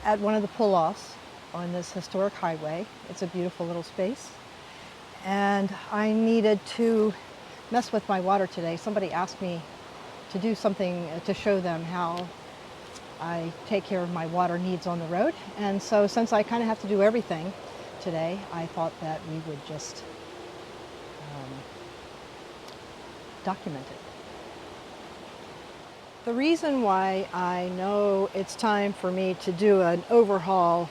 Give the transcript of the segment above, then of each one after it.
At one of the pull-offs on this historic highway. It's a beautiful little space. And I needed to mess with my water today. Somebody asked me to do something to show them how I take care of my water needs on the road. And so since I kind of have to do everything today, I thought that we would just document it. The reason why I know it's time for me to do an overhaul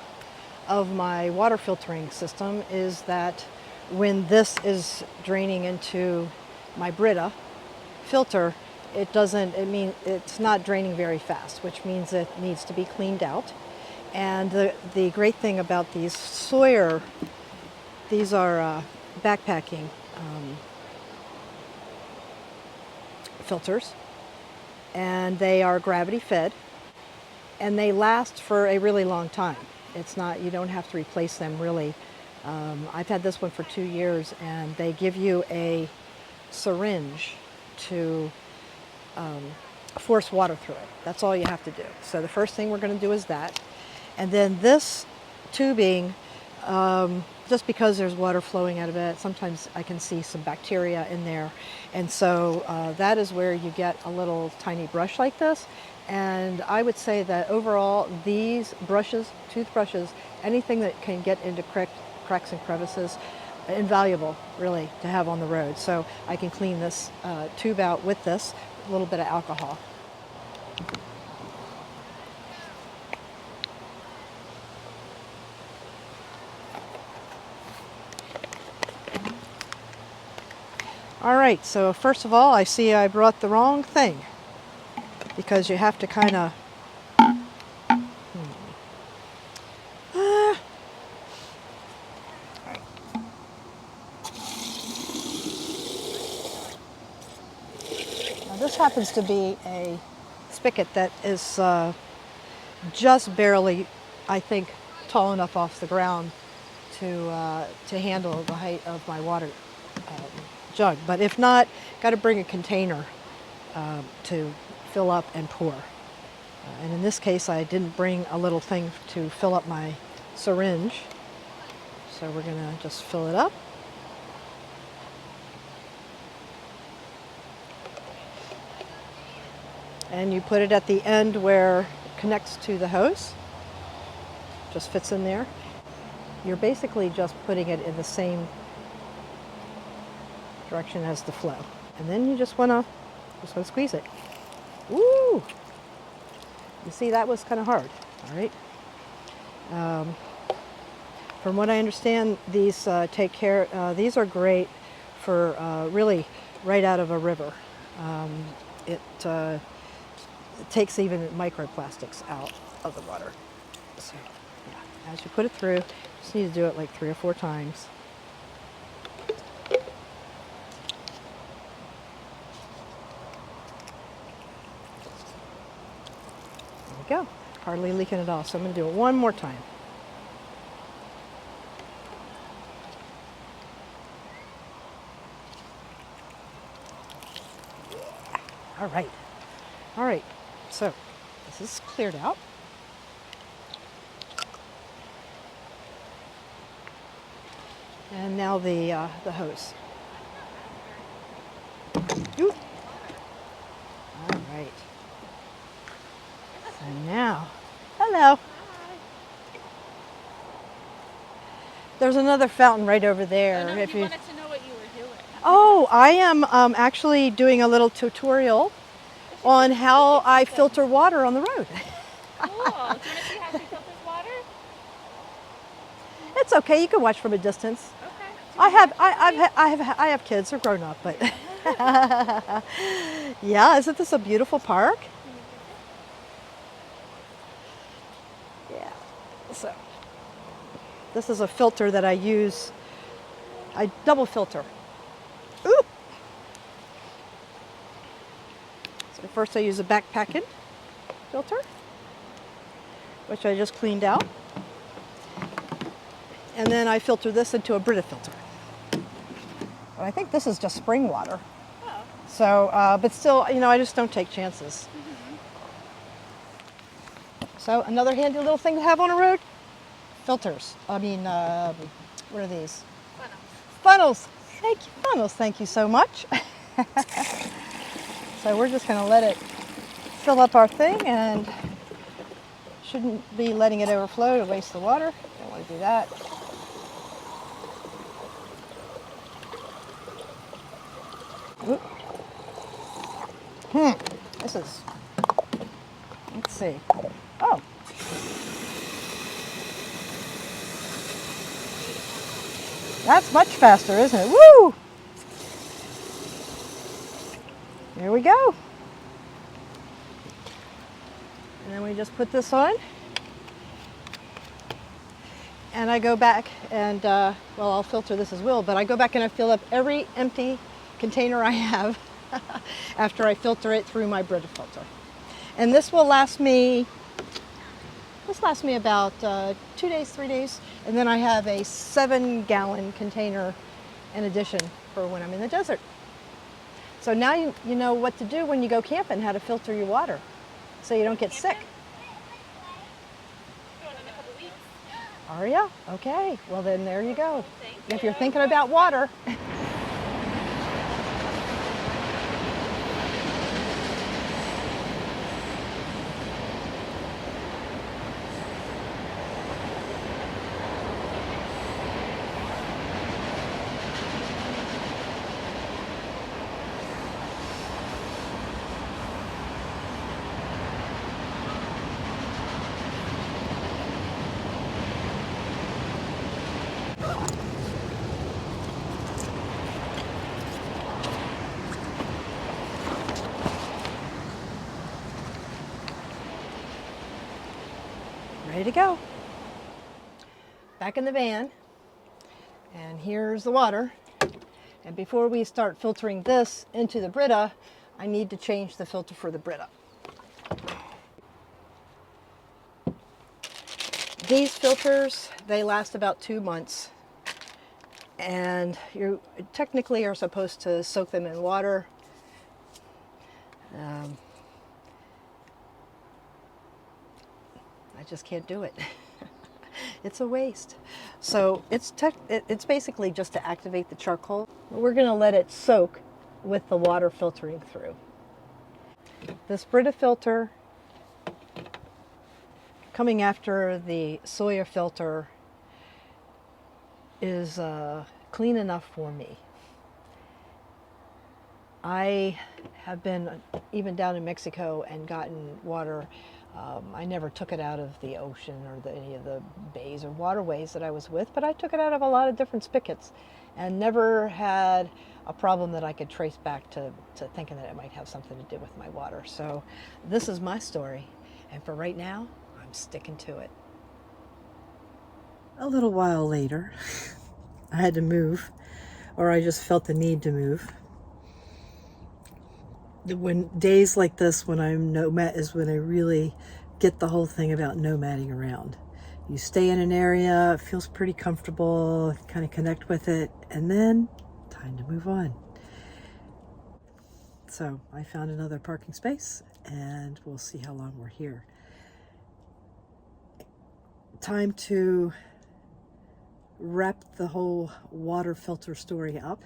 of my water filtering system is that when this is draining into my Brita filter, it's not draining very fast, which means it needs to be cleaned out. And the great thing about these Sawyer, these are backpacking filters. And they are gravity fed and they last for a really long time. It's not, you don't have to replace them really. I've had this one for 2 years and they give you a syringe to force water through it. That's all you have to do. So the first thing we're going to do is that. And then this tubing, just because there's water flowing out of it, sometimes I can see some bacteria in there. And so that is where you get a little tiny brush like this. And I would say that overall, these brushes, toothbrushes, anything that can get into cracks and crevices, invaluable really to have on the road. So I can clean this tube out with this, a little bit of alcohol. All right, so first of all, I see I brought the wrong thing because you have to kind of Now this happens to be a spigot that is just barely, I think, tall enough off the ground to handle the height of my water jug. But if not, got to bring a container to fill up and pour. And in this case, I didn't bring a little thing to fill up my syringe. So we're going to just fill it up. And you put it at the end where it connects to the hose. Just fits in there. You're basically just putting it in the same direction as the flow. And then you just want to squeeze it. Woo! You see, that was kind of hard, all right? From what I understand, these these are great for really right out of a river. It takes even microplastics out of the water. So, yeah, as you put it through, you just need to do it like 3 or 4 times. There we go. Hardly leaking at all. So I'm going to do it one more time. All right. All right. So this is cleared out. And now the hose. Ooh. All right. So now, hello. There's another fountain right over there. Oh, no, if you wanted to know what you were doing. Oh, I am actually doing a little tutorial on how I filter water on the road. Cool. Do you want to see how she filters water? It's okay. You can watch from a distance. Okay. I have kids. They're grown up, but. Yeah, isn't this a beautiful park? Yeah. So this is a filter that I use. I double filter. Ooh. So first I use a backpacking filter, which I just cleaned out. And then I filter this into a Brita filter. But I think this is just spring water. Oh. So, but still, you know, I just don't take chances. So another handy little thing to have on a road, filters. I mean, what are these? Funnels. Thank you, funnels. Thank you so much. So we're just going to let it fill up our thing, and shouldn't be letting it overflow to waste the water. Don't want to do that. Oop. This is, let's see. Oh. That's much faster, isn't it? Woo! Here we go. And then we just put this on. And I go back and, well, I'll filter this as well, but I go back and I fill up every empty container I have after I filter it through my Brita filter. And this will last me, about 2 days, 3 days. And then I have a 7-gallon container in addition for when I'm in the desert. So now you know what to do when you go camping, how to filter your water so you don't get sick. Going in a couple weeks. Are ya? Okay. Well, then there you go. Thank If you're you. thinking about water. Ready to go. Back in the van, and here's the water. And before we start filtering this into the Brita, I need to change the filter for the Brita. These filters, they last about 2 months, and you technically are supposed to soak them in water. I just can't do it. It's a waste. So it's basically just to activate the charcoal. We're going to let it soak with the water filtering through. This Brita filter, coming after the Sawyer filter, is clean enough for me. I have been even down in Mexico and gotten water. I never took it out of the ocean or any of the bays or waterways that I was with, but I took it out of a lot of different spigots and never had a problem that I could trace back to thinking that it might have something to do with my water. So this is my story, and for right now, I'm sticking to it. A little while later, I had to move, or I just felt the need to move. When days like this, when I'm nomad, is when I really get the whole thing about nomading around. You stay in an area, it feels pretty comfortable, kind of connect with it, and then time to move on. So I found another parking space, and we'll see how long we're here. Time to wrap the whole water filter story up.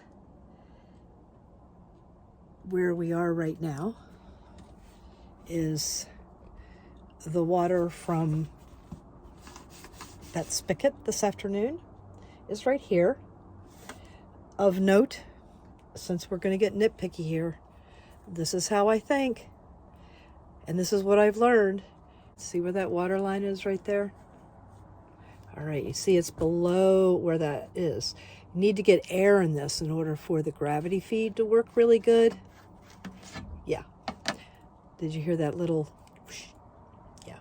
Where we are right now is the water from that spigot this afternoon is right here. Of note, since we're going to get nitpicky here, this is how I think, and this is what I've learned. See where that water line is right there? All right, you see it's below where that is. You need to get air in this in order for the gravity feed to work really good. Yeah. Did you hear that little whoosh? Yeah.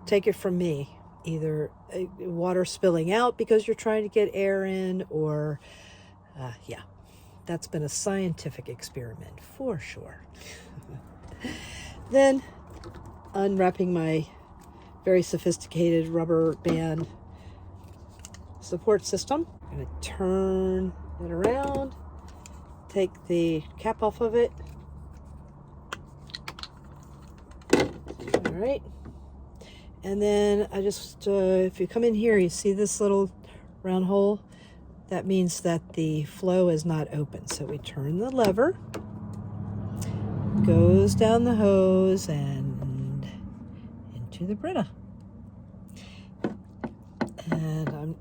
Take it from me. Either water spilling out because you're trying to get air in, or yeah, that's been a scientific experiment for sure. Then unwrapping my very sophisticated rubber band support system. I'm going to turn it around, take the cap off of it. All right. And then I just, if you come in here, you see this little round hole? That means that the flow is not open. So we turn the lever, goes down the hose and into the Brita. And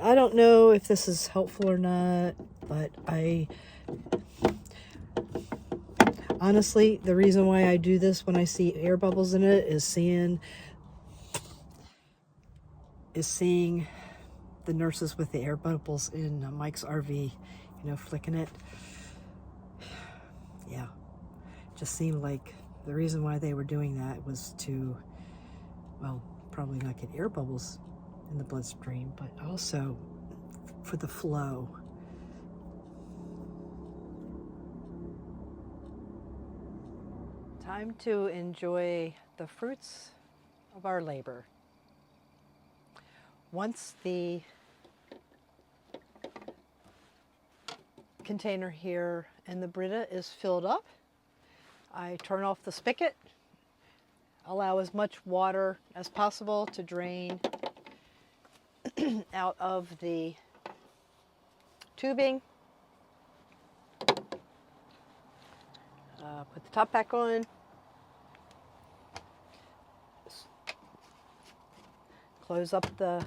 I don't know if this is helpful or not, but honestly, the reason why I do this when I see air bubbles in it is seeing the nurses with the air bubbles in Mike's RV, flicking it. Yeah, just seemed like the reason why they were doing that was to, well, probably not get air bubbles in the bloodstream, but also for the flow. Time to enjoy the fruits of our labor. Once the container here in the Brita is filled up, I turn off the spigot, allow as much water as possible to drain out of the tubing. Put the top back on. Close up the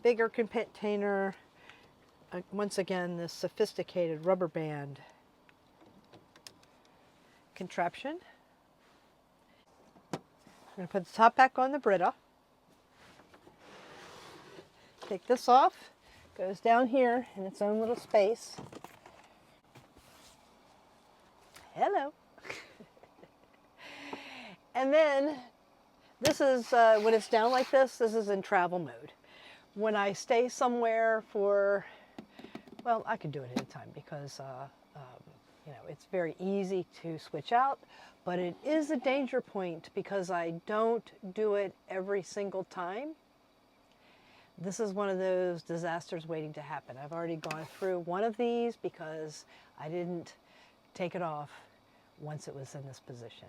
bigger container. Once again, this sophisticated rubber band contraption. I'm going to put the top back on the Brita. Take this off. Goes down here in its own little space. Hello. And then this is, when it's down like this is in travel mode. When I stay somewhere for, well, I could do it anytime because, it's very easy to switch out, but it is a danger point because I don't do it every single time. This is one of those disasters waiting to happen. I've already gone through one of these because I didn't take it off once it was in this position.